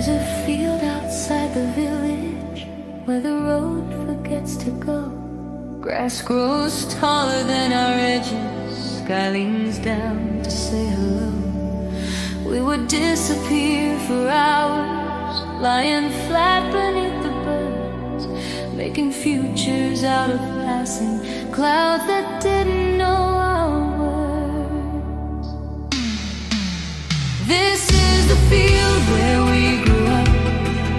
There's a field outside the village where the road forgets to go. Grass grows taller than our edges, sky leans down to say hello. We would disappear for hours, lying flat beneath the birds, making futures out of passing clouds that didn't know our words. This is the field where we grew up,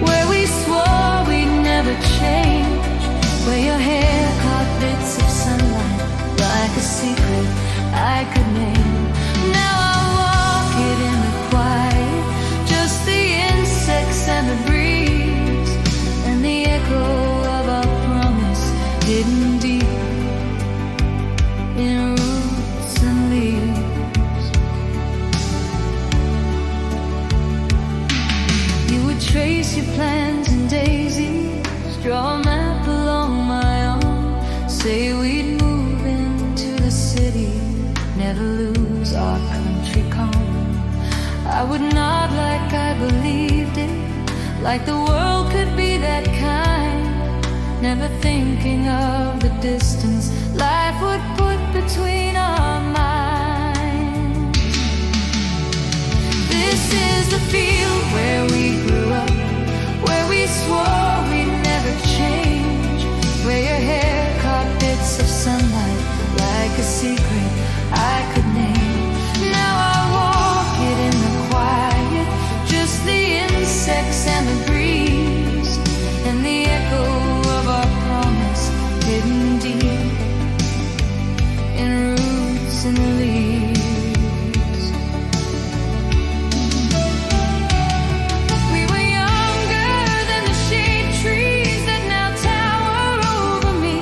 where we swore we'd never change, where your hair caught bits of sunlight like a secret I could name. Now I walk it in the quiet, just the insects and the breeze, and the echo of our promise hidden deep in roots and leaves. You would trace your plans in daisies, draw a map along my arm, say we'd move into the city, never lose our country calm. I would nod like I believed it, like the world could be that kind, never thinking of the distance life would put between our minds. This is the field where we grew up, where we swore we'd never change, where your hair caught bits of sunlight like a secret I could name. Now I walk it in the quiet, just the insects and the breeze, and the echo of our promise hidden deep in roots and leaves. We were younger than the shade trees that now tower over me.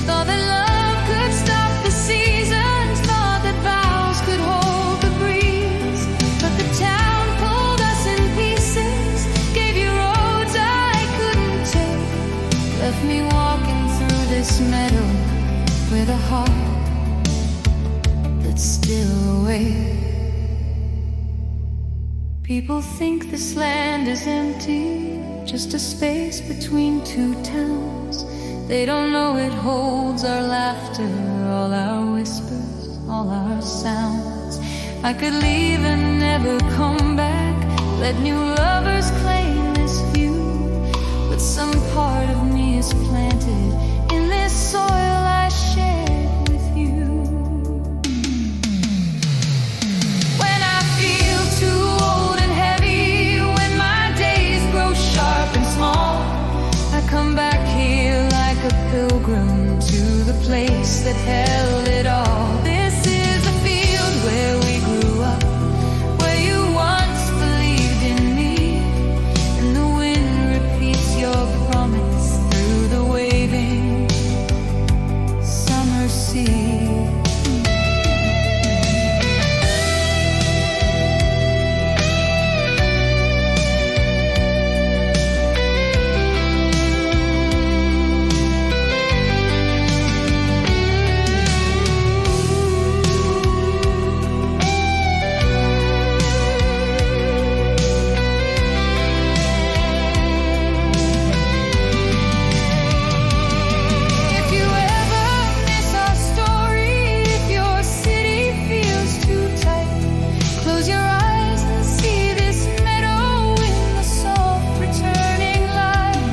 Thought that love could stop the seasons, thought that vows could hold the breeze. But the town pulled us in pieces, gave you roads I couldn't take, left me walking through this meadow with a heart that's still awake. People think this land is empty, just a space between two towns. They don't know it holds our laughter, all our whispers, all our sounds. I could leave and never come back, let new lovers claim this view, but some part of me is planted in this soil I shared with you. When I feel too old and heavy, when my days grow sharp and small, I come back here like a pilgrim to the place that held it all. This is the field where we grew up, where you once believed in me, and the wind repeats your promise through the waving summer sea. If you ever miss our story, if your city feels too tight, close your eyes and see this meadow in the soft returning light.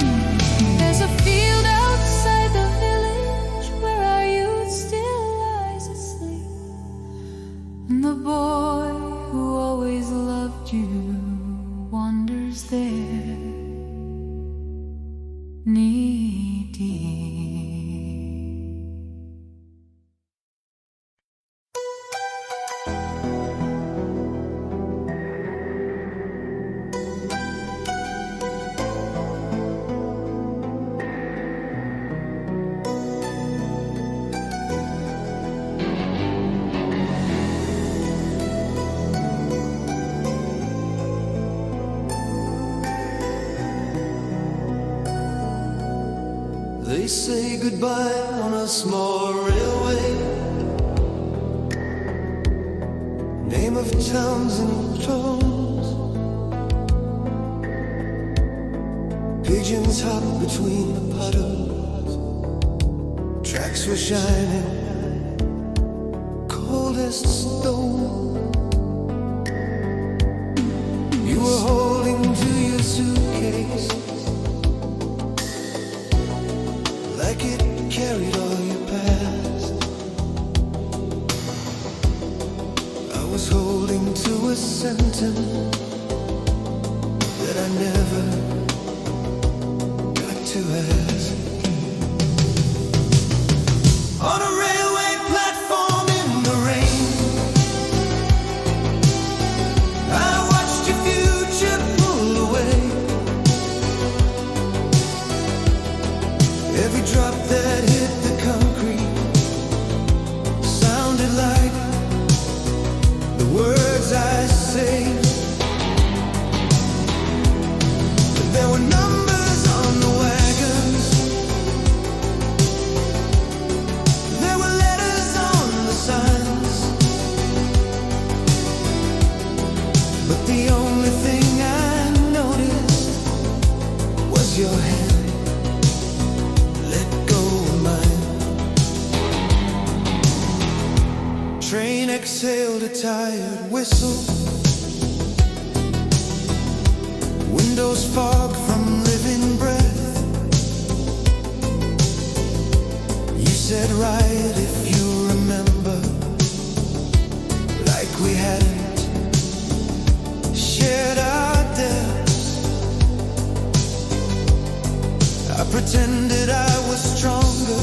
There's a field outside the village where our youth still lies asleep, and the boy who always loved you wanders there, knee deep. They say goodbye on a small railway, name of towns and tones. pigeons hop between the puddles. Tracks were shining, cold as stone. You were holding to your suitcase like it carried all your past. I was holding to a sentence that I never got to ask. On a railway platform in the rain, I watched your future pull away. Every drop that hit the concrete sounded like the words I say. There were numbers on the wagons, there were letters on the signs, but the only thing I noticed was your hand. Let go of mine. Train exhaled a tired whistle. Windows fog from living breath. You said right if you remember, like we hadn't shared our depths. I pretended I was stronger,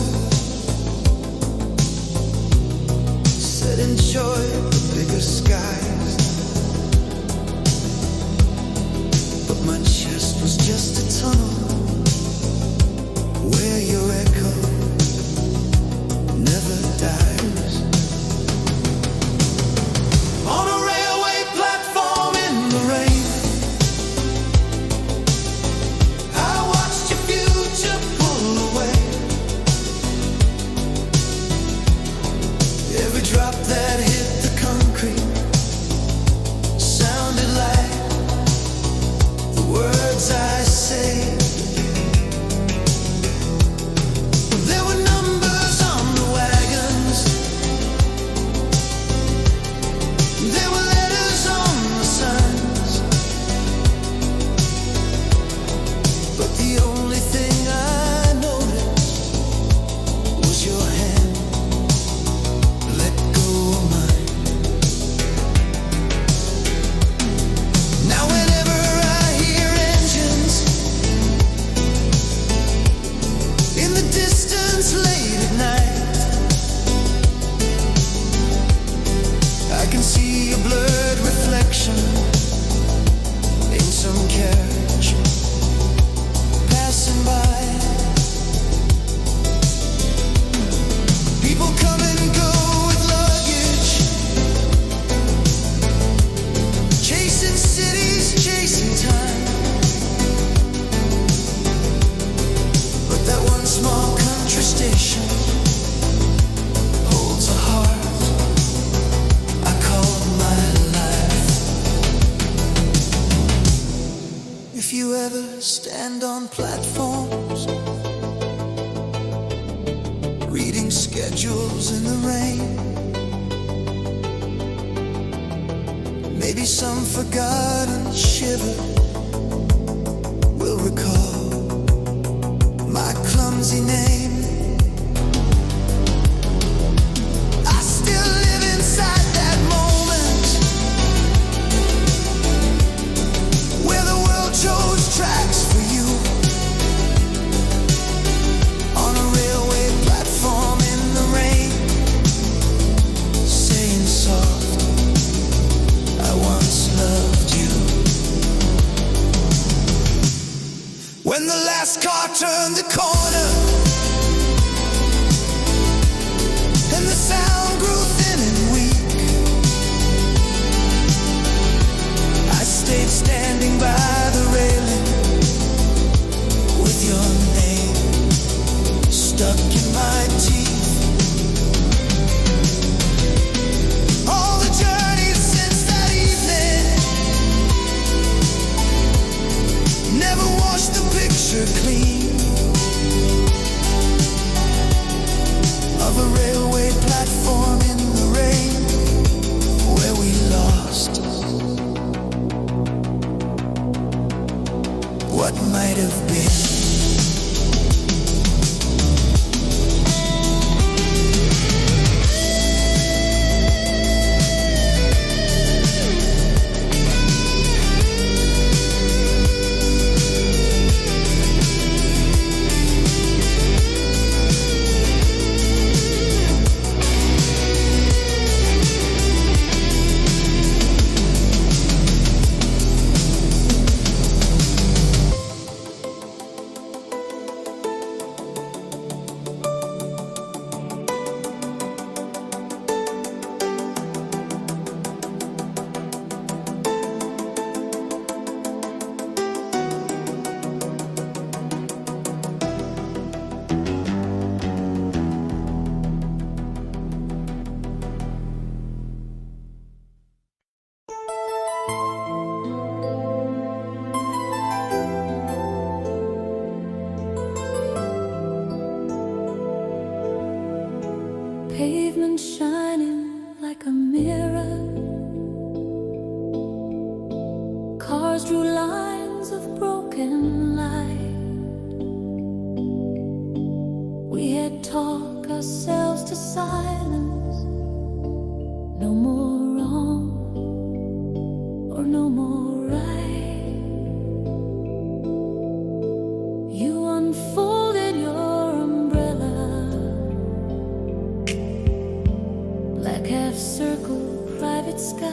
said enjoy the bigger skies. My chest was just a tunnel where your echo never dies. On a railway platform in the rain, I watched your future pull away. Every drop that hit the concrete sounded like words I say. There were numbers on the wagons, there were letters on the signs, but the only thing I noticed was your hand. Let go of mine. Now whenever in the distance late at night, I can see a blurred reflection in some carriage passing by. People come and go with luggage, chasing cities, chasing time. That one small country station holds a heart I call my life. If you ever stand on platforms, reading schedules in the rain, maybe some forgotten shiver will recall my clumsy name. I still live inside that moment where the world chose tracks for you. On a railway platform in the rain, saying soft, I once loved you. When the last car turned the corner and the sound grew thin and weak, I stayed standing by the railing with your name stuck in my teeth. All the journeys since that evening never washed the picture what might have been. Pavement shining like a mirror. Cars drew lines of broken light. We had talked ourselves to silence. No more wrong or no more right. You unfolded your umbrella, black half circle, private sky.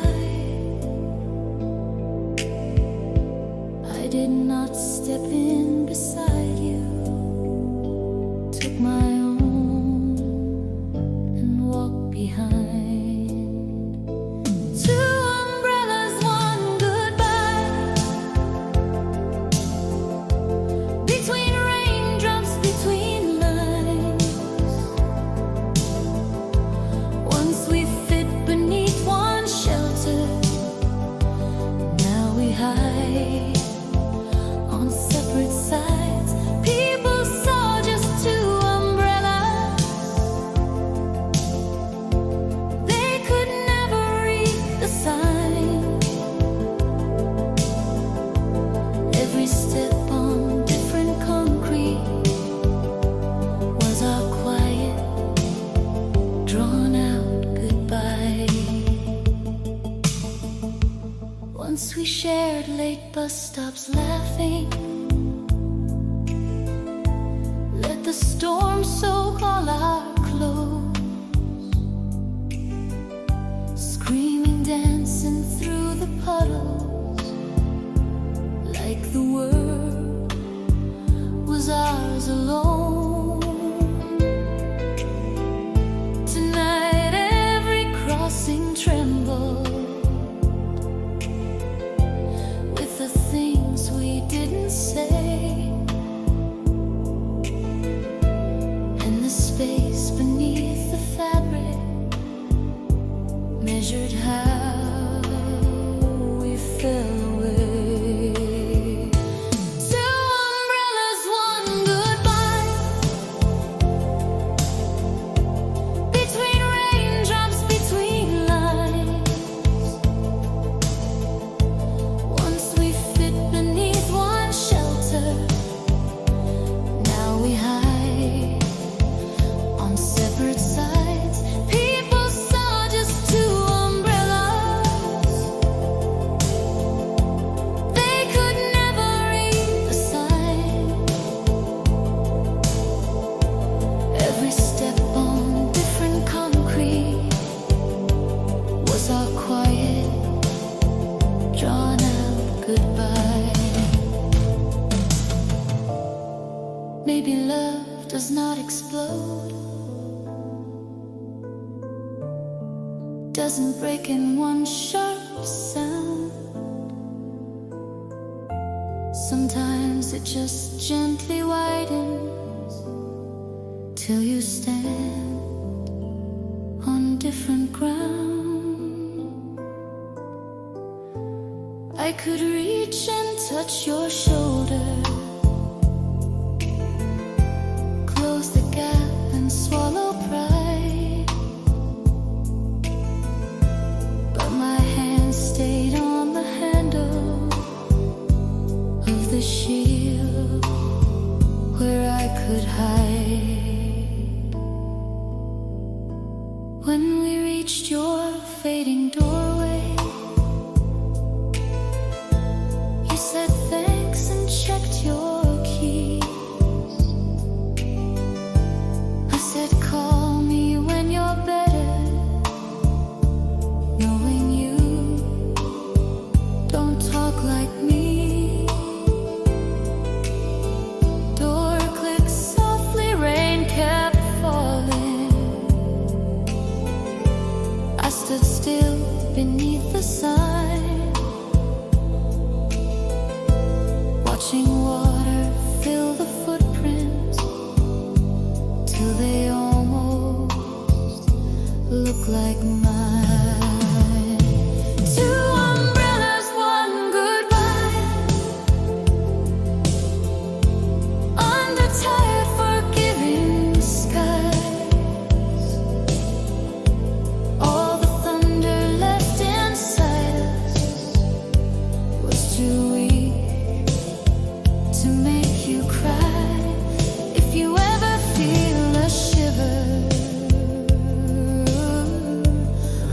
I did not step in beside you, took my own and walked behind. Two umbrellas, one goodbye. Between raindrops, between lines. Once we fit beneath one shelter, now we hide on separate sides. People saw just two umbrellas. They could never read the sign. Every step on different concrete was our quiet, drawn out goodbye. Once we shared late bus stops laughing. Let the storm soak all our clothes. Screaming, dancing through the puddles, like the world was ours alone. Tonight every crossing trembled with the things we didn't say, and the space beneath the fabric measured how we fell away. Two umbrellas, one goodbye. Between raindrops, between lines. Once we fit beneath one shelter, now we hide on separate sides. People saw just two umbrellas. They could never read the sign. Every step on different concrete was our quiet, drawn out goodbye. Maybe love does not explode, doesn't break in one sharp sound. Sometimes it just gently widens till you stand on different ground. I could reach and touch your shoulder, close the gap and swallow pride. But my hand stayed on the handle of the shield. inside, watching water fill the footprints till they almost look like mine. Two umbrellas, one goodbye, under tired, forgiving skies. All the thunder left inside us was too weak to make you cry. If you ever feel a shiver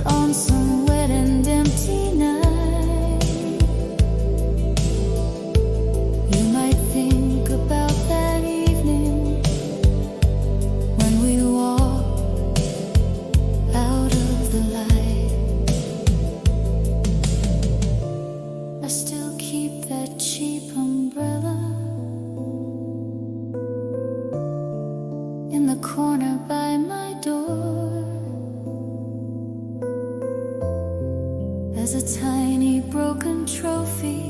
on some wet and empty night, you might think about that evening when we walked out of the light. I still keep that cheap umbrella in the corner by my door as a tiny broken trophy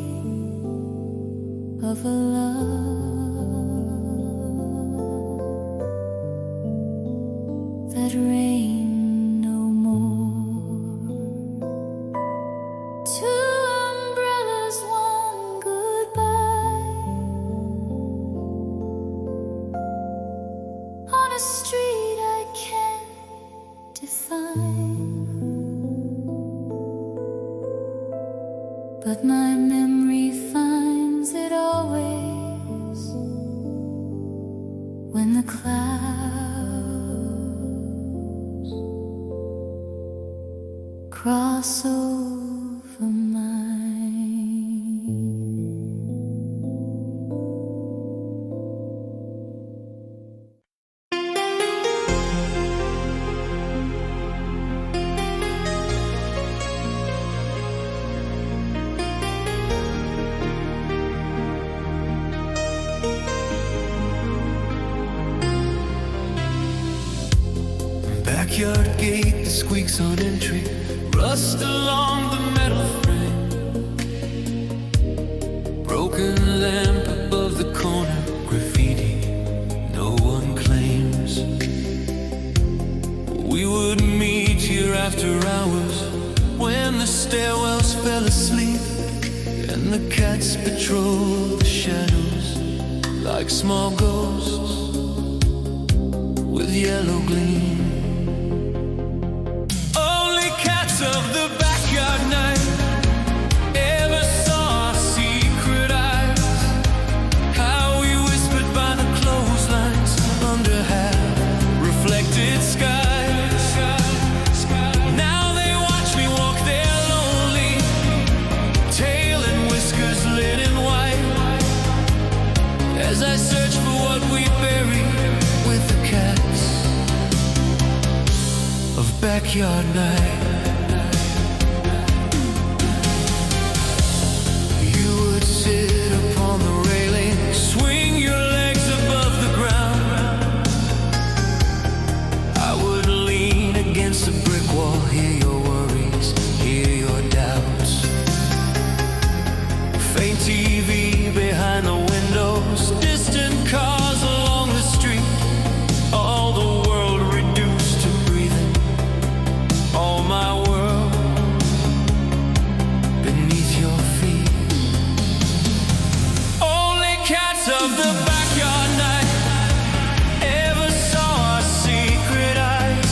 of a love that reigned no more. Two umbrellas, one goodbye, on a street I can't define, but my memory finds it always when the clouds cross over mine. Backyard gate that squeaks on entry, rust along the metal frame, broken lamp above the corner, graffiti no one claims. We would meet here after hours when the stairwells fell asleep and the cats patrol the shadows like small ghosts with yellow gleam. Only cats of the backyard night ever saw our secret eyes, how we whispered by the clotheslines under half-reflected skies. Now they watch me walk their lonely tail and whiskers lit in white as I search for what we bury with the cats of backyard night. You would sit upon the railing, swing your legs above the ground. I would lean against a brick wall, hear your worries, hear your doubts. Faint TV behind the windows, distant cars along the street, all the world reduced to breathing, all my world beneath your feet. Only cats of the backyard night ever saw our secret eyes,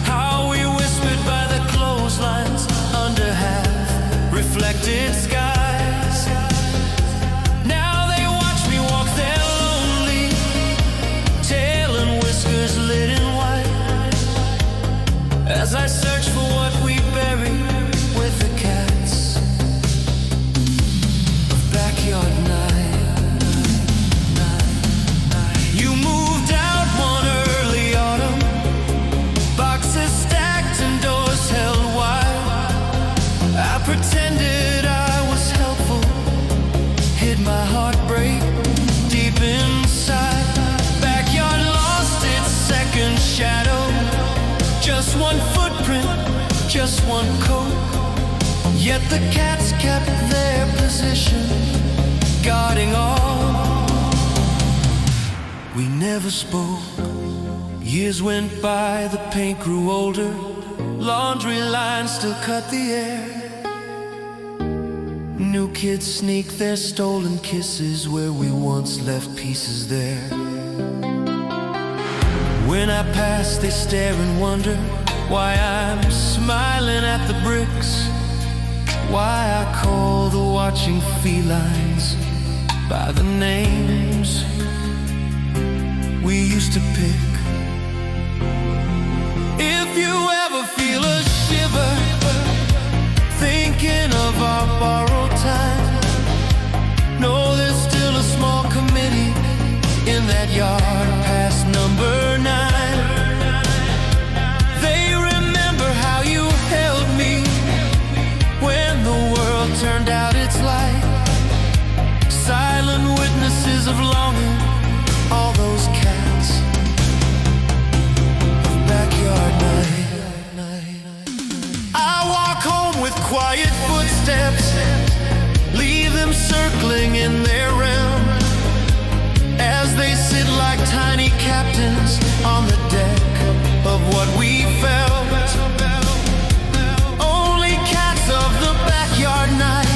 how we whispered by the clotheslines under half-reflected skies. Now they watch me walk their lonely tail and whiskers lit in white as I search for what we bury with the cats of backyard night. You moved out one early autumn, boxes stacked and doors held wide. I pretended I was helpful, hid my heartbreak deep inside. Backyard lost its second shadow, just one footprint, just one coat, Yet the cats kept their position, guarding all. We never spoke. Years went by, the paint grew older. Laundry lines still cut the air. New kids sneak their stolen kisses where we once left pieces there. When I pass, they stare and wonder why I'm smiling at the bricks, why I call the watching felines by the names we used to pick. If you ever feel a shiver thinking of our borrowed time, know there's still a small committee in that yard past number 9. They remember how you held me when the world turned out its light. Silent witnesses of longing, all those cats of backyard night. I walk home with quiet footsteps, leave them circling in their realm as they sit like tiny captains on the deck of what we felt. Only cats of the backyard night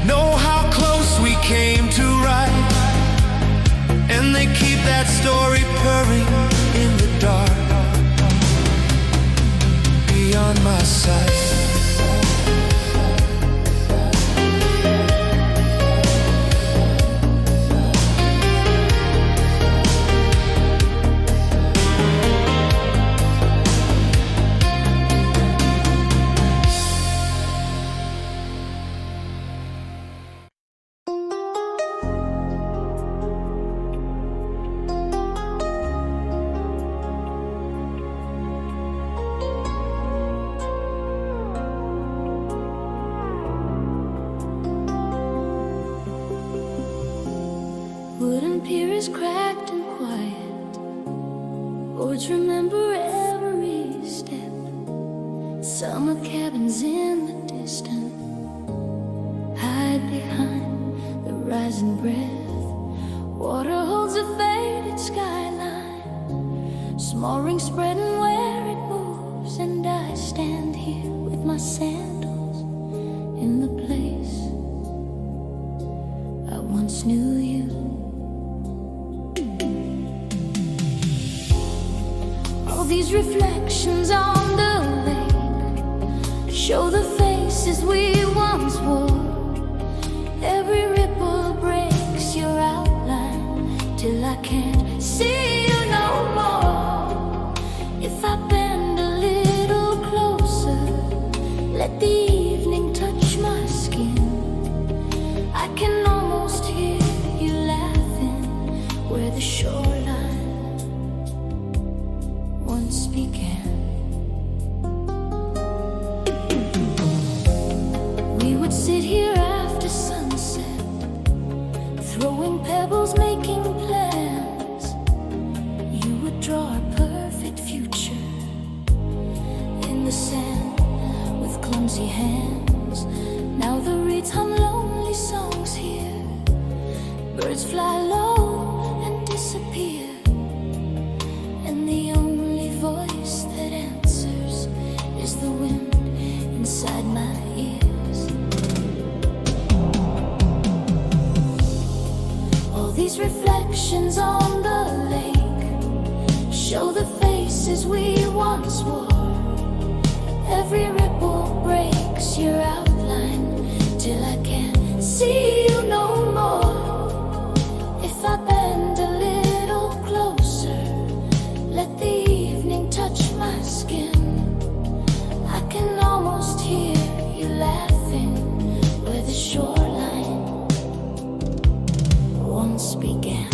know how close we came to right, and they keep that story purring in the dark beyond my sight. Wooden pier is cracked and quiet. Boards remember every step. Summer cabins in the distance hide behind the rising breath. Water holds a faded skyline. Small ring spreading where it moves, and I stand here with my sandals in the place I once knew you. These reflections on the lake show the faces we once wore. Every ripple breaks your outline till I can't see you no more. If I bend a little closer, let the evening touch my skin, I can almost hear you laughing where the shoreline once began. We would sit here after sunset, throwing pebbles, making plans. You would draw a perfect future in the sand with clumsy hands. Now the reeds hum lonely songs here. Birds fly low and disappear, and the only voice that answers is the wind inside my ears. All these reflections on the lake show the faces we once wore. Every ripple breaks your outline till I can't see you no more. If I bend a little closer, let the evening touch my skin, I can almost hear you laughing where the shoreline once began.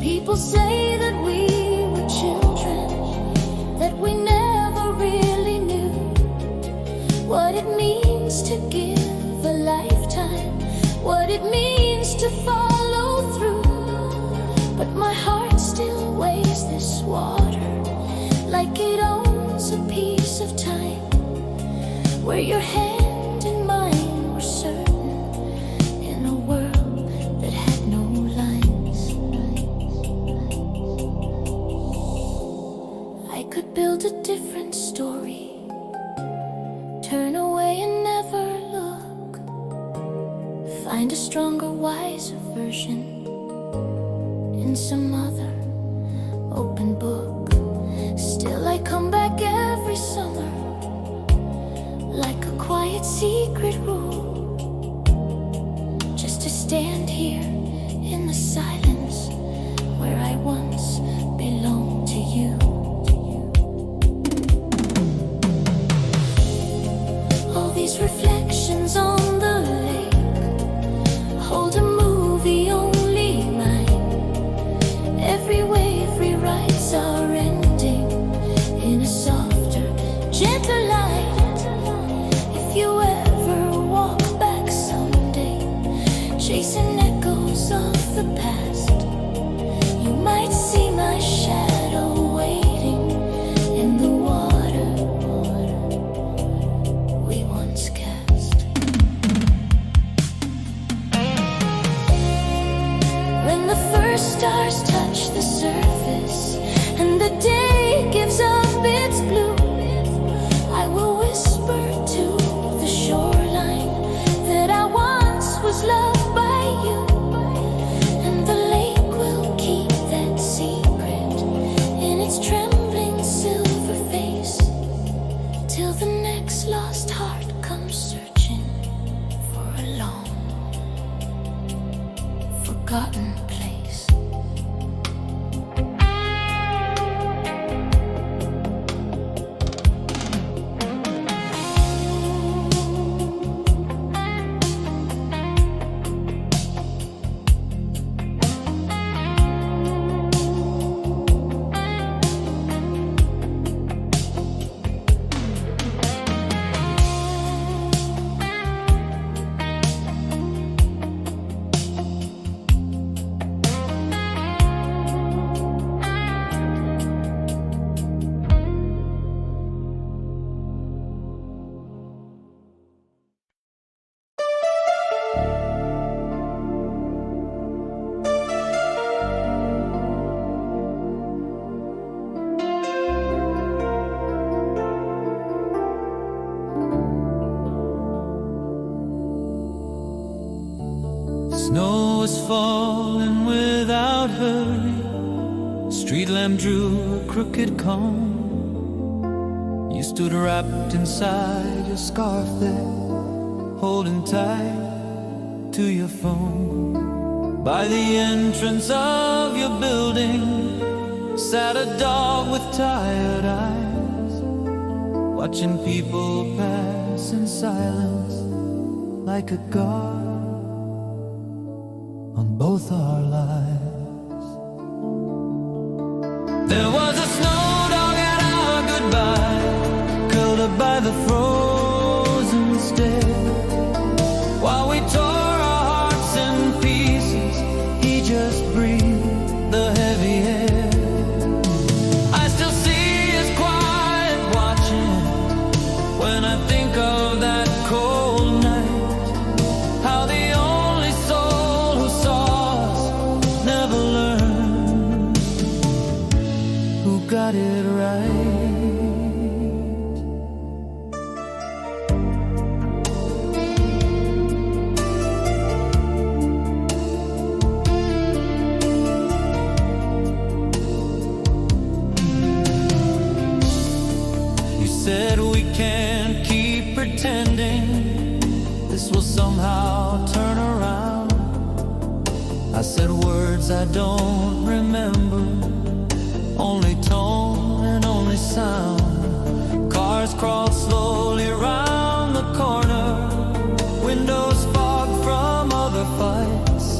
People say that we were children, that we never really knew what it means to give a lifetime, what it means to follow through. But my heart still weighs this water like it a piece of time where your hand and mine were certain in a world that had no lines. I could build a different story, turn away and never look, find a stronger, wiser version in some other open book. Still I come back every summer like a quiet secret room, just to stand here in the silence where I once belonged to you. All these reflections on the lake hold a movie only mine. Every wave rewrites our ending in a softer, gentler light. If you ever walk back someday, chasing echoes of the past, you might see my shadow waiting in the water we once cast. When the first stars touch the surface and the day gives up its blue, I will whisper to the shoreline that I once was loved by you, and the lake will keep that secret in its trembling silver face till the next lost heart comes searching for a long forgotten place. Snow was falling without hurry. Street lamp drew a crooked cone. You stood wrapped inside your scarf there, holding tight to your phone. By the entrance of your building sat a dog with tired eyes, watching people pass in silence like a guard on both our lives. There was a snow dog at our goodbye, curled up by the frozen stair. While we tore our hearts in pieces, he just breathed the heavy air. I still see his quiet watching when I think of that cold night, how the only soul who saw us never learned who got it right. You said we can't keep pretending this will somehow turn around. I said words I don't remember, only tone and only sound. Cars crawl slowly round the corner, windows fog from other fights,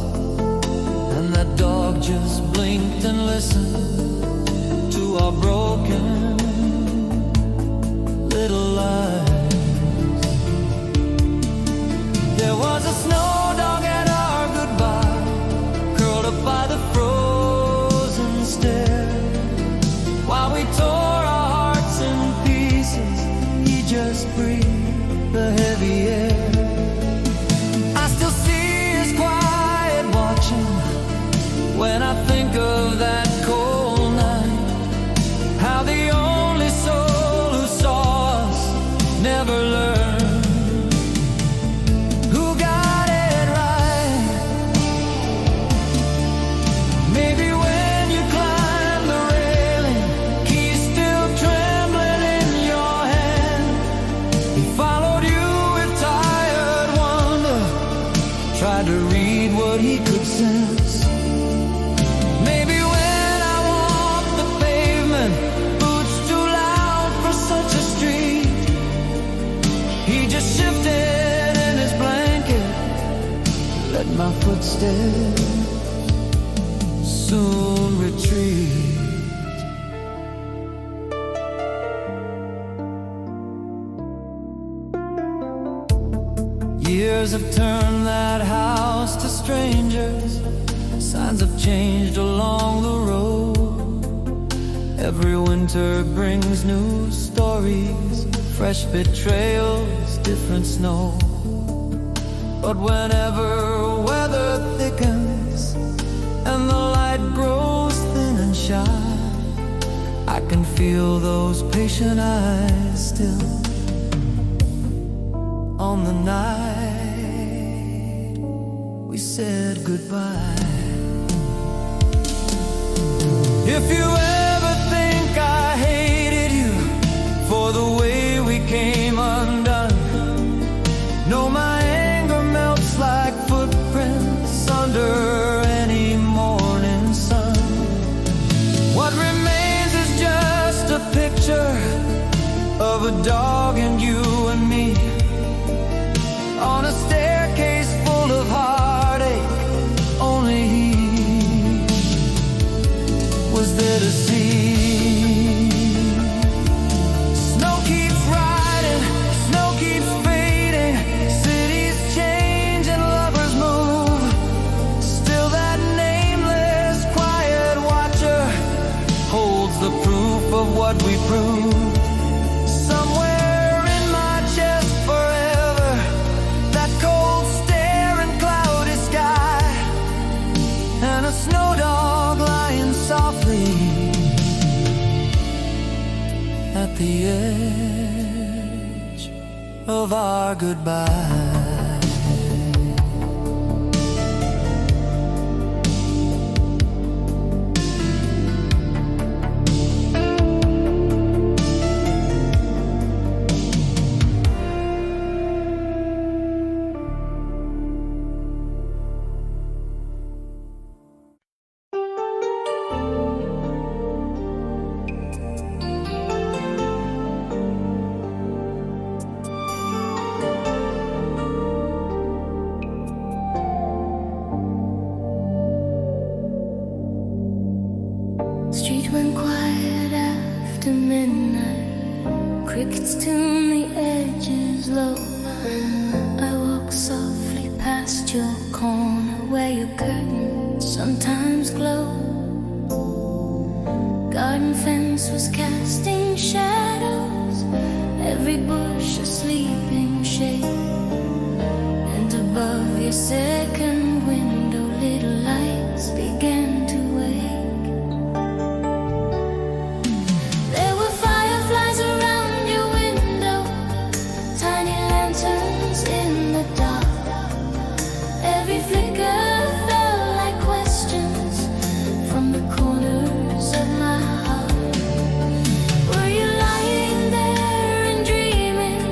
and that dog just blinked and listened to our broken little lives. There was a snow dog at our goodbye, curled up by the frozen stair, while we tore our hearts in pieces. sense. Maybe when I walk the pavement, boots too loud for such a street. He just shifted in his blanket, let my footsteps soon retreat. Years have turned that house to strangers. Signs have changed along the road. Every winter brings new stories, fresh betrayals, different snow. But whenever weather thickens and the light grows thin and shy, I can feel those patient eyes still on the night we said goodbye. If you ever think I hated you for the way we came undone, know my anger melts like footprints under any morning sun. What remains is just a picture of a dog and you and me on a staircase full of heartache. Only he was there to see. Snow keeps riding, snow keeps fading, cities change and lovers move. Still that nameless quiet watcher holds the proof of what we proved. Somewhere in my chest forever, that cold stare and cloudy sky, and a snow dog lying softly at the edge of our goodbye. Street went quiet after midnight. Crickets tune the edges low. I walk softly past your corner where your curtains sometimes glow. Garden fence was casting shadows, every bush a sleeping shape. And above your second window, little lights began to wake. There were fireflies around your window, tiny lanterns in the dark. Every flicker felt like questions from the corners of my heart. Were you lying there and dreaming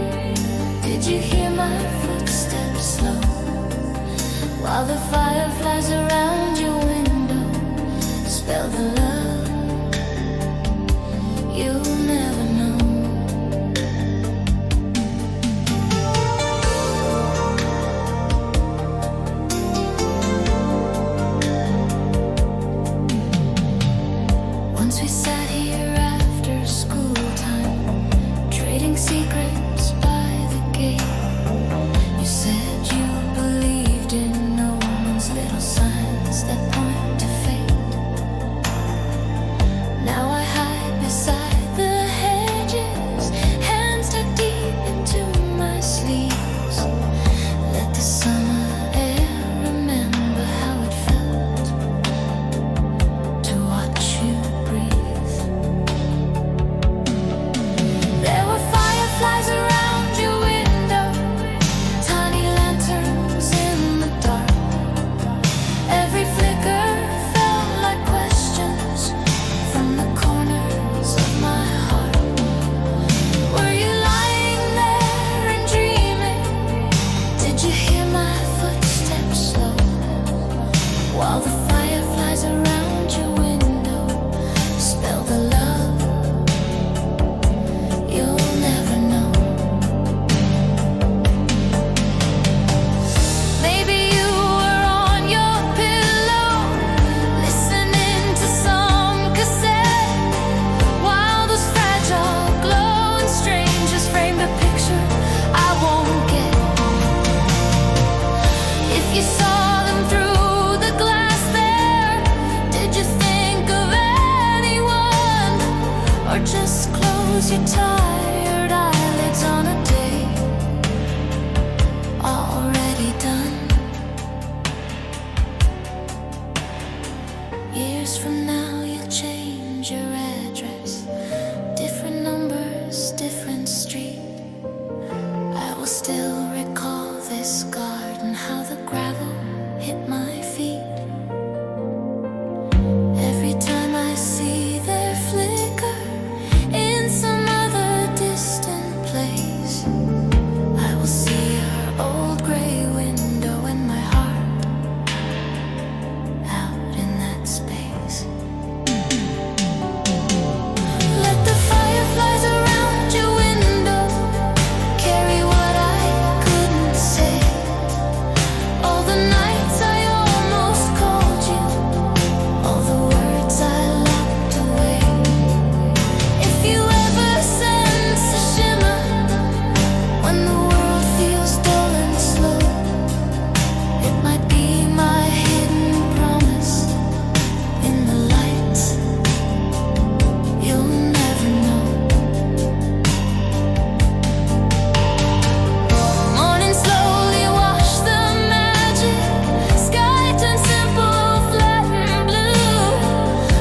just close your tired eyelids on a day already done. Years from now you'll change your address, different numbers, different street. I will still recall this garden, how the gravel hit my feet. Every time I see their flicker in some other distant place, I will see her old gray window and my heart out in that space. Let the fireflies around your window carry what I couldn't say. All the nights I almost called you, all the words I locked away. If you ever sense a shimmer when the world feels dull and slow, it might be my hidden promise in the lights. You'll never know. Morning slowly washed the magic. Sky turned simple, flat and blue.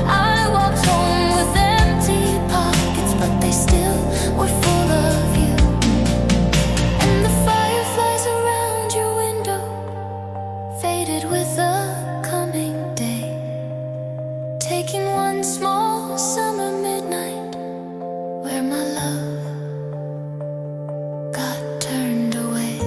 I walked home with empty pockets, but they still were full of you. And the fireflies around your window faded with the coming day, taking one small summer midnight where my love got turned away.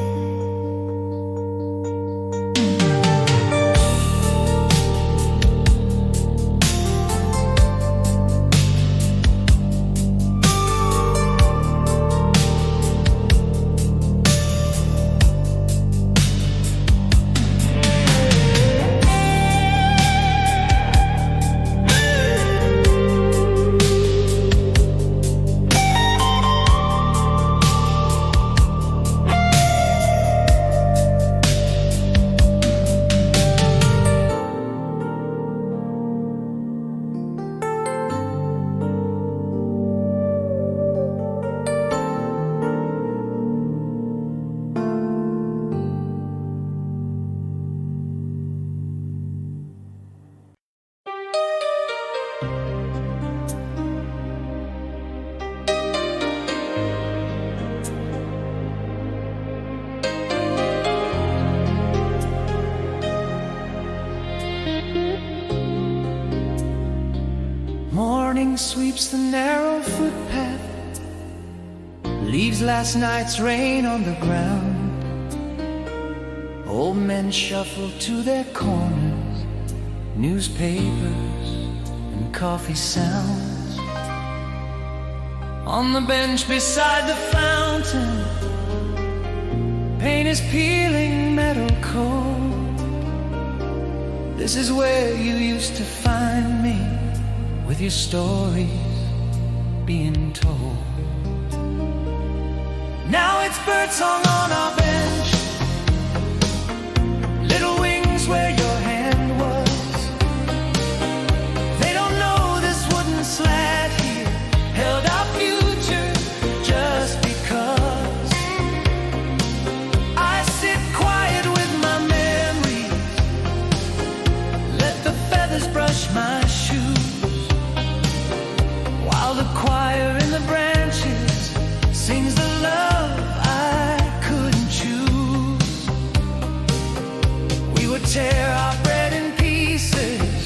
Morning sweeps the narrow footpath, leaves last night's rain on the ground. Old men shuffle to their corners, newspapers and coffee sounds. On the bench beside the fountain, paint is peeling metal cold. This is where you used to find me, with your stories being told. Now it's birdsong on our bench, little wings where your hand was. They don't know this wooden slat here held our future just because. I sit quiet with my memories, let the feathers brush my shoes, while the choir in the branches sings the love I couldn't choose. We would tear our bread in pieces,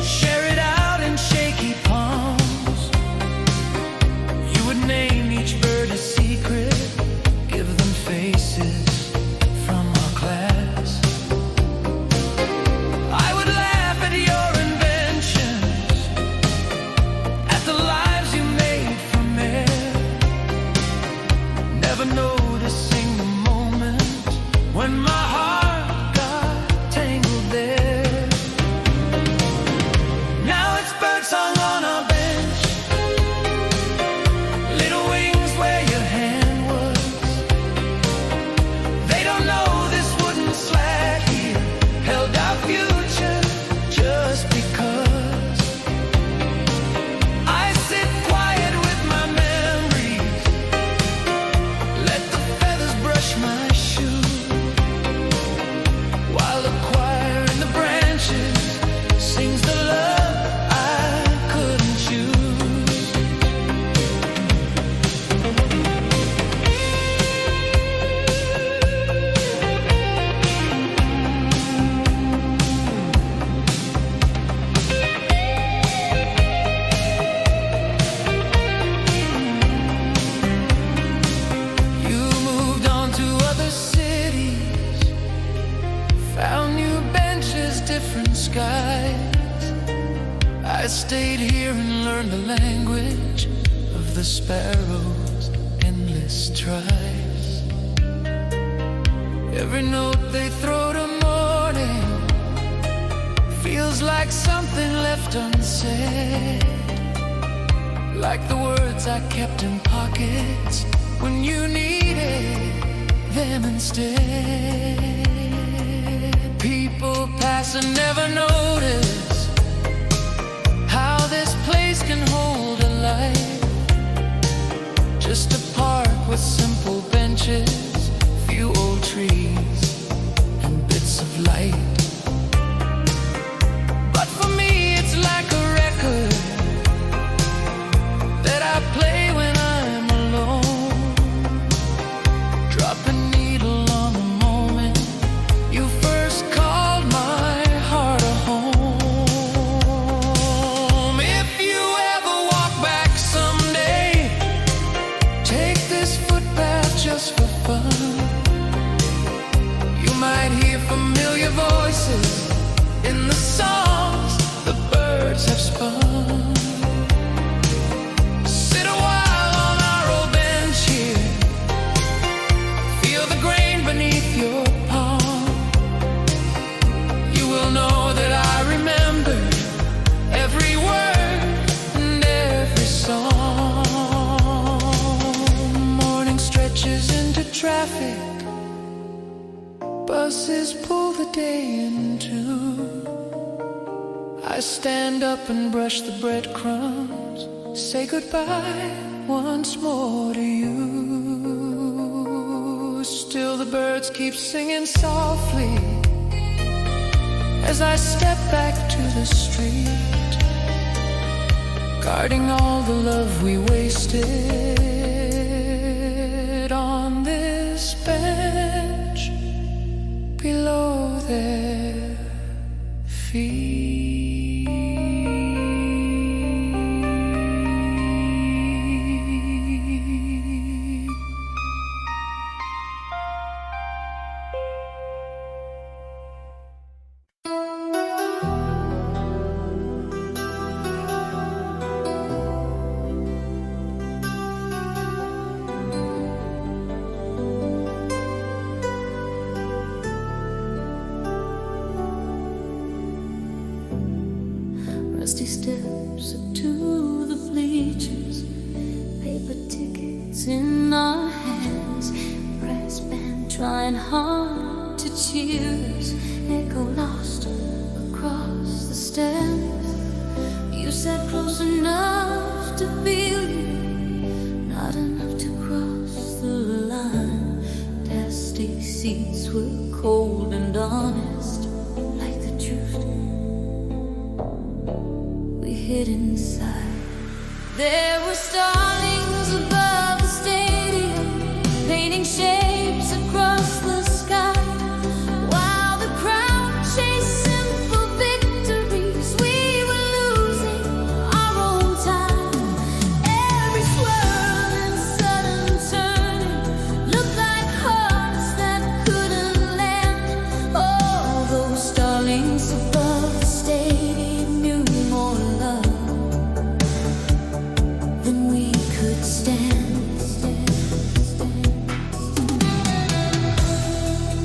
share it out in shaky palms. You would name each bird a secret, give them faces from our class. I would laugh at your inventions, at the lives you made from air, never noticing the moment when my heart got tangled there. Now it's birdsong on our bench, little wings where your hand was. They don't know this wooden slat here held our future just because. I sit stayed here and learned the language of the sparrows' endless tries. Every note they throw to morning feels like something left unsaid, like the words I kept in pockets when you needed them instead. People pass and never notice how this place can hold a life. Just a park with simple benches, few old trees, and bits of light. But for me it's like a record that I play when I'm alone, dropping needle on the moment you first called my heart a home. If you ever walk back someday, take this footpath just for fun. You might hear familiar voices in the songs the birds have spun. Sit a while on our old bench here, feel the grain beneath your palm. You will know that I remember every word and every song. Morning stretches into traffic, buses pull the day in two. I stand up and brush the breadcrumbs, say goodbye once more to you. Still the birds keep singing softly as I step back to the street, guarding all the love we wasted on this bench below their feet. Rusty steps up to the bleachers, paper tickets in our hands, brass band trying hard to cheer us, echo lost across the stands. You sat close enough to feel you, not enough to cross the line. Plastic seats were cold and honest, like the truth hid inside. There were starlings above the stadium, painting shapes across the sky, while the crowd chased simple victories. We were losing our own time. Every swirl and sudden turning looked like hearts that couldn't land. All those starlings above the stadium knew more love than we could stand.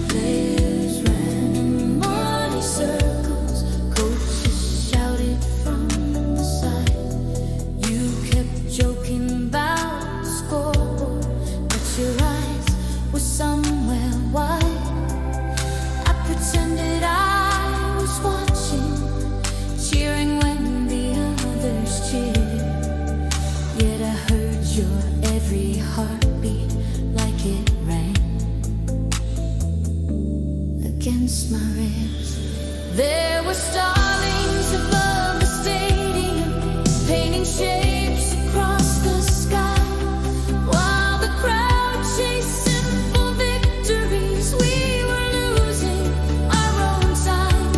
Players ran in muddy circles, coaches shouted from the side. You kept joking about the scoreboard, but your eyes were somewhere wide. I pretended I was watching, cheering when the others cheered. Yet I heard your every heartbeat like it rang against my ribs. There were starlings above the stadium, painting shapes across the sky, while the crowd chased simple victories. We were losing our own time.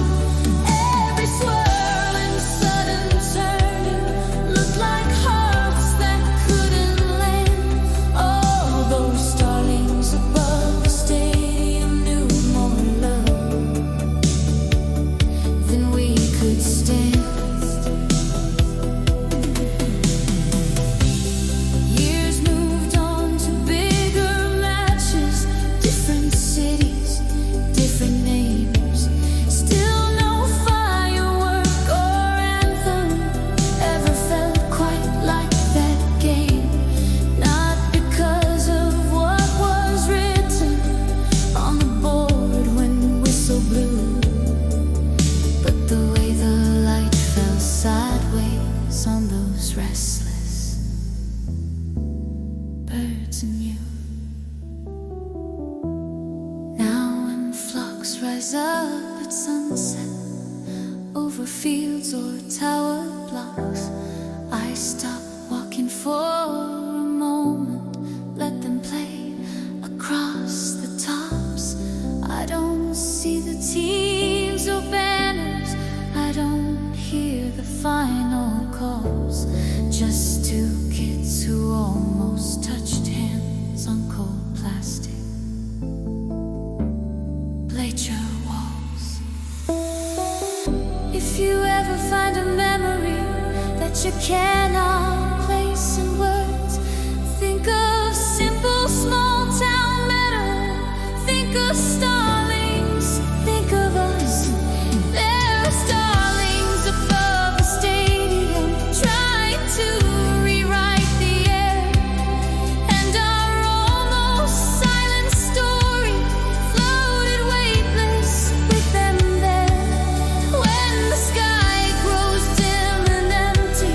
Every swirl and sudden turning looked like hearts that couldn't land. All those starlings above the stadium knew more love than we in you. Now when flocks rise up at sunset over fields or tower blocks, I stop walking for a moment, let them play across the tops. I don't see the teams or banners, I don't hear the final calls. Just two kids who almost touched hands on cold plastic bleacher walls. If you ever find a memory that you cannot place in words, think of simple small town meadow, think of starlings, think of us. There are starlings above the stadium trying to rewrite the air, and our almost silent story floated weightless with them there. When the sky grows dim and empty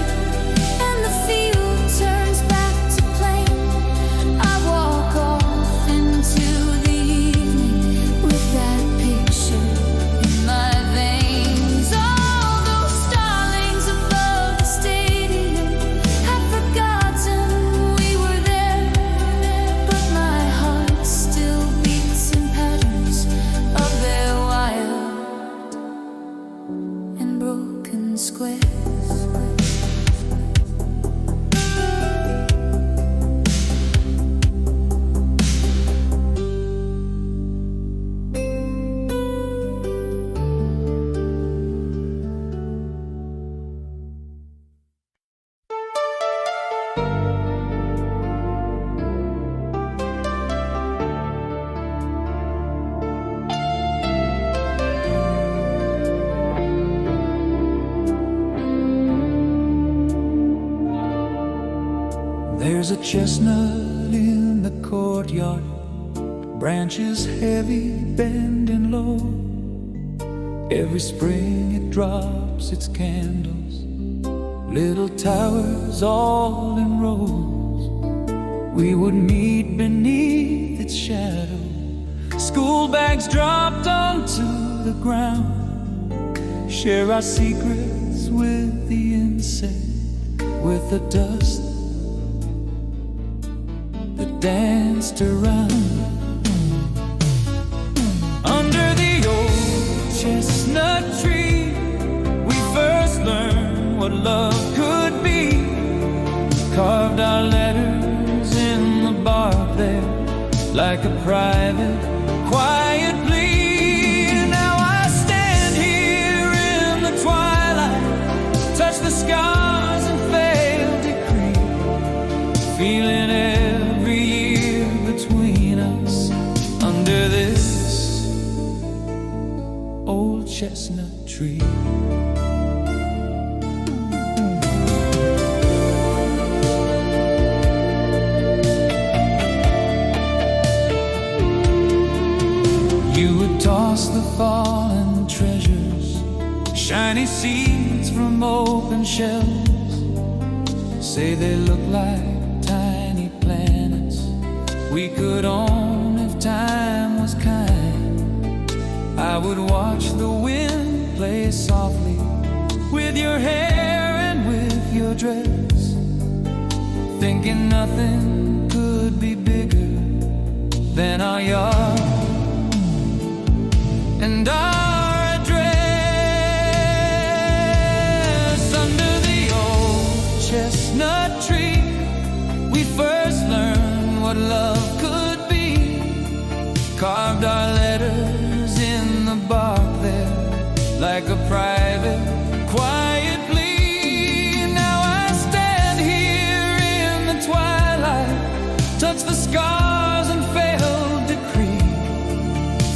and the field turns back to plain, I walk off into the evening with that picture in my veins. All those starlings above the stadium have forgotten we were there, but my heart still beats in patterns of their wild and broken squares. There's a chestnut in the courtyard, branches heavy, bending low. Every spring it drops its candles, little towers all in rows. We would meet beneath its shadow, school bags dropped onto the ground, share our secrets with the insect, with the dust that danced around. Under the old chestnut tree, we first learned what love could be. Carved our letters in the bark there, like a private, quiet plea. Now I stand here in the twilight, touch the scars and fail decree, feeling every year between us under this old chestnut tree. You would toss the fallen treasures, shiny seeds from open shells, say they look like tiny planets we could own if time was kind. I would watch the wind play softly with your hair and with your dress, thinking nothing could be bigger than our yard and our address. Under the old chestnut tree, we first learned what love could be. Carved our letters in the bark there, like a private, quiet plea. Now I stand here in the twilight, touch the scars and failed decree,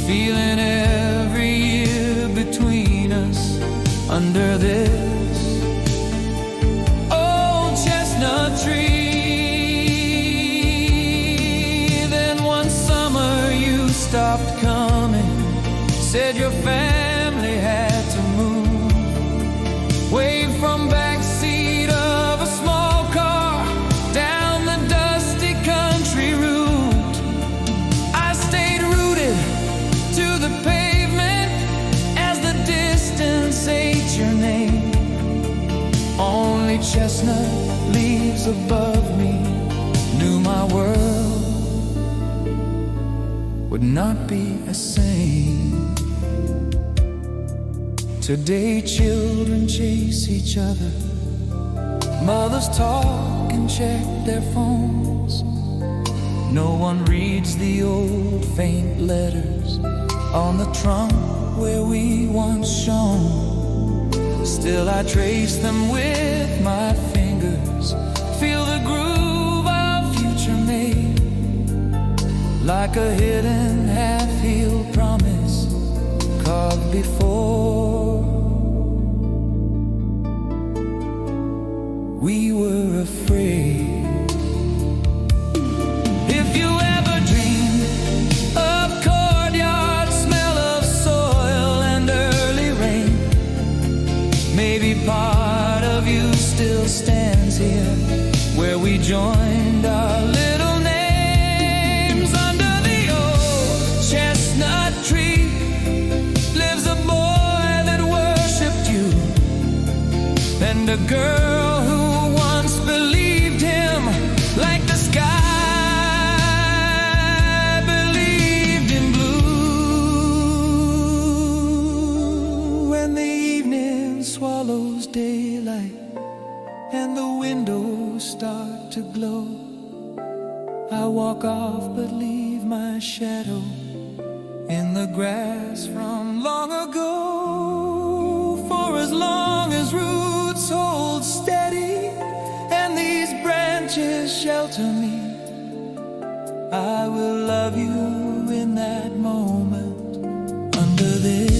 feeling every year between us under this old chestnut tree. Then one summer you stopped coming, said your family had to move, waved from backseat of a small car down the dusty country road. place above me knew my world would not be the same. Today children chase each other, mothers talk and check their phones. No one reads the old faint letters on the trunk where we once shone. Still I trace them with my fingers, feel the groove our future made, like a hidden half-healed promise carved before we were afraid. If you ever dream of courtyard smell of soil and early rain, maybe part of you still stands here where we joined our little names. Under the old chestnut tree lives a boy that worshipped you, and a girl who once believed him like the sky believed in blue. When the evening swallows daylight and the windows start to glow, I walk off but leave my shadow in the grass from long ago. For as long as roots hold steady and these branches shelter me, I will love you in that moment under this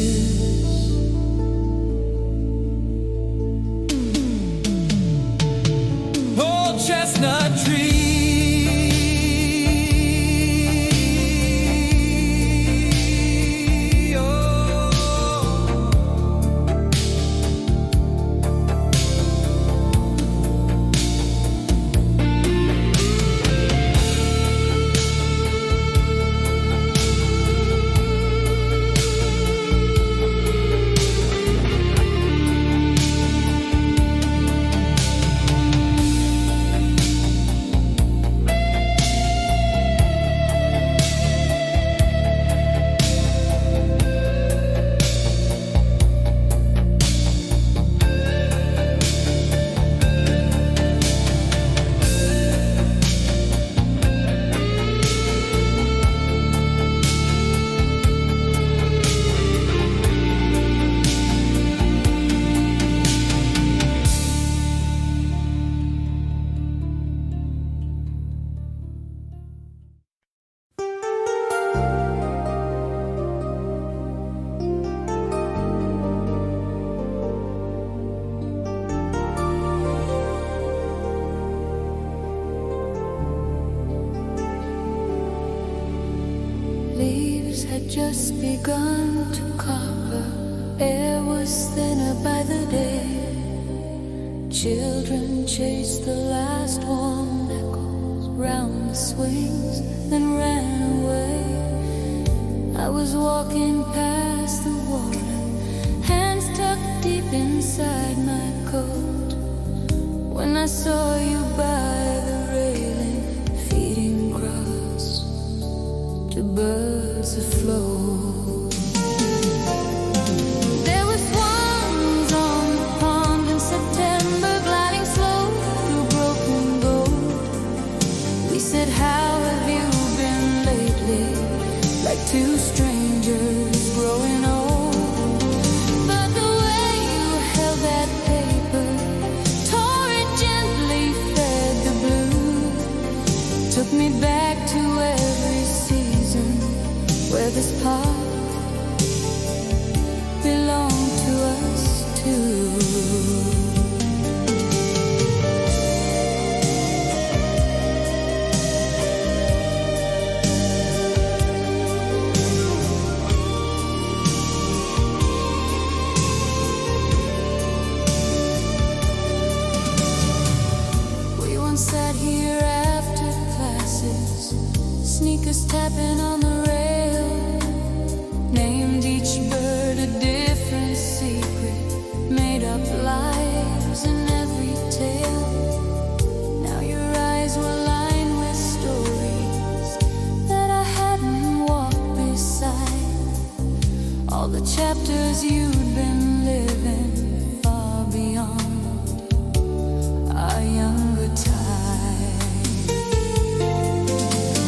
old chestnut tree. Leaves had just begun to copper, air was thinner by the day. Children chased the last warm echoes round the swings, then ran away. I was walking past the water, hands tucked deep inside my coat, when I saw you by the railing, feeding grass to birds afloat. There were swans on the pond in September, gliding slow through broken gold. We said, how have you been lately? Like two strangers growing old. But the way you held that paper, tore it gently, fed the blue, took me back to every season where this part belonged to us too. We once sat here after classes, sneakers tapping on the rail, named each bird a different secret, made up lives in every tale. Now chapters you'd been living far beyond our younger time.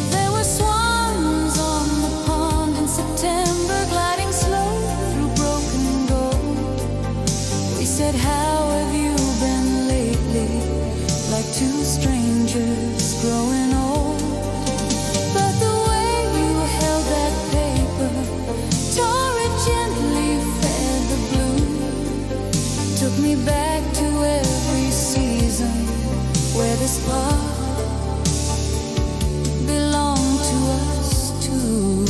There were swans on the pond in September, gliding slow through broken gold. We said, how have you been lately? Like two strangers growing old. But the way you held that paper, tore it gently, fed the blue, took me back to every season where this part belonged to us too.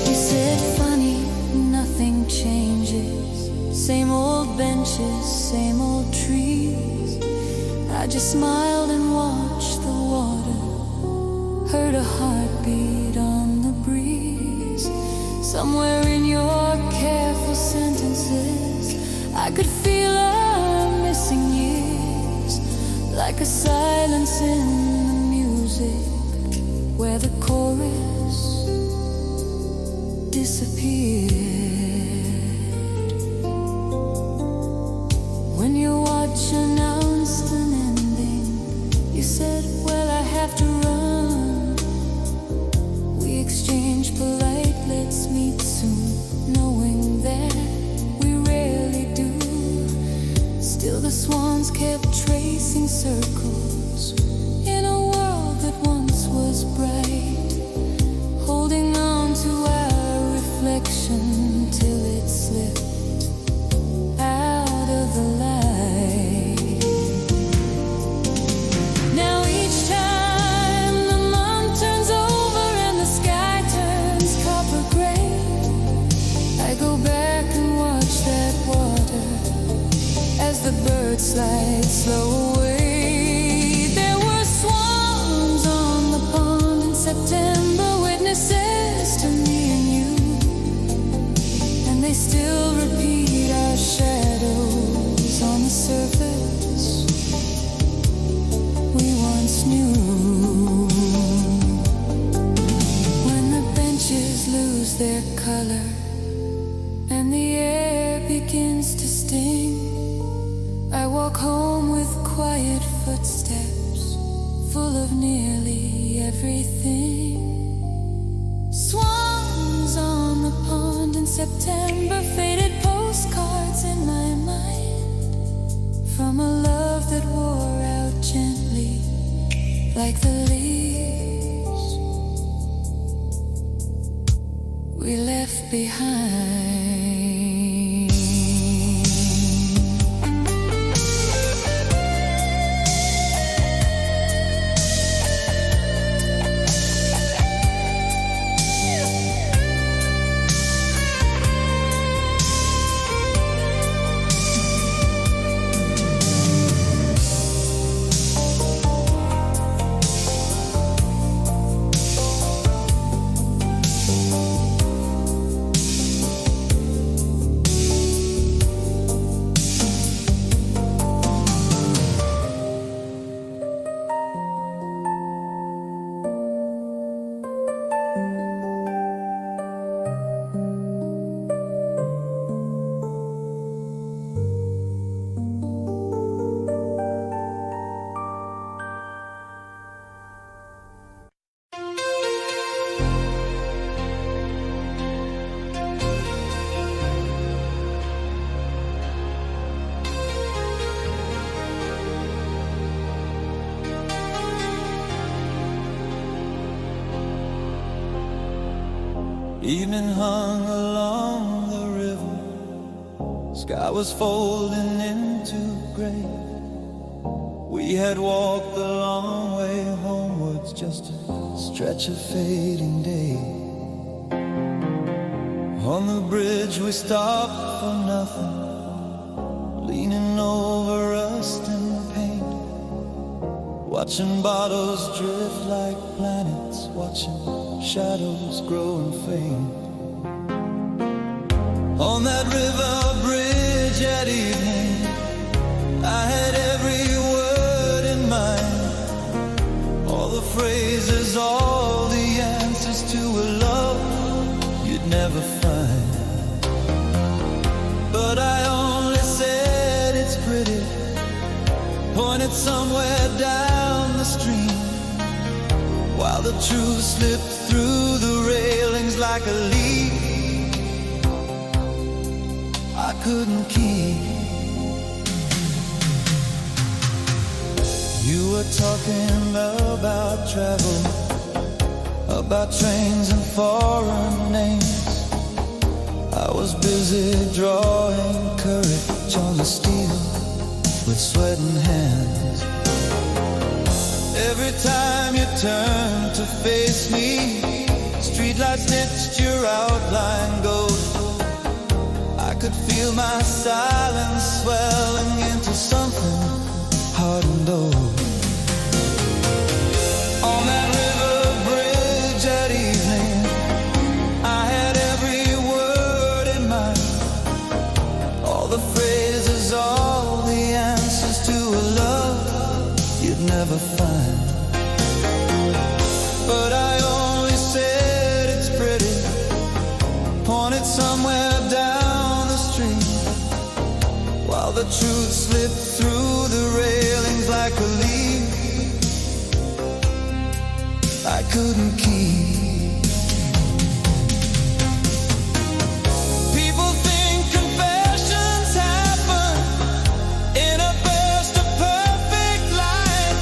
You said, funny, nothing changes, same old benches, same old trees. I just smiled and watched the water, heard a heartbeat on the breeze. Somewhere in your careful sentences, I could feel our missing years, like a silence in the music where the chorus disappeared. When your watch announced an ending, you said, well, I have to run. We exchanged polite, let's meet soon, knowing that we rarely do. Still the swans kept tracing circles in a world that once was bright, holding on to our reflection till it slipped out of the light. Now each time the month turns over and the sky turns copper gray, I go back and watch that water as the birds slide slow away. There were swans on the pond in September, witnesses to me and you, and they still repeat our shadows on the surface we once knew. When the benches lose their color and the air begins to sting, I walk home with quiet footsteps, full of nearly everything. Swans on the pond in September, faded postcards in my mind, from a love that wore out gently like the leaves we left behind. Evening hung along the river, sky was folding into gray. We had walked the long way homewards, just a stretch of fading day. On the bridge we stopped for nothing, leaning over rust and paint, watching bottles drift like planets, watching shadows grow and faint. On that river bridge at evening, I had every word in mind, all the phrases, all the answers to a love you'd never find. But I only said it's pretty, pointed somewhere down the stream, while the truth slipped through the railings like a leaf I couldn't keep. You were talking about travel, about trains and foreign names. I was busy drawing courage on the steel with sweating hands. Every time you turned to face me, streetlights stitched your outline gold. I could feel my silence swelling into something hard and old. On that river bridge at evening, I had every word in mind, all the phrases, all the answers to a love you'd never find. But I only said it's pretty, pointed somewhere down the street, while the truth slipped through the railings like a leaf I couldn't keep. People think confessions happen in a burst of perfect light,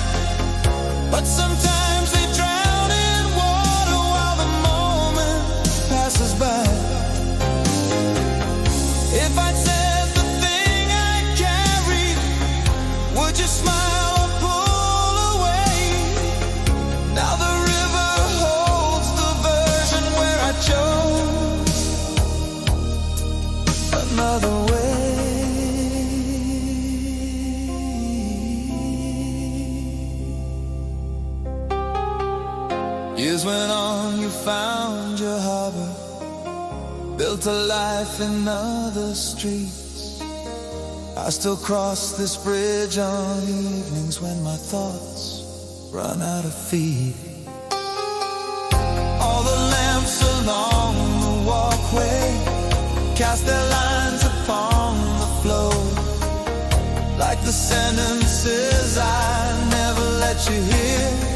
but sometimes they drown in water while the moment passes by. If I'd said the thing I carried, would you smile or pull away? Now the river holds the version where I chose another way. Years went on, you found your harbor, built a life in other streets. I still cross this bridge on evenings when my thoughts run out of feed. All the lamps along the walkway cast their lines upon the floor, like the sentences I never let you hear.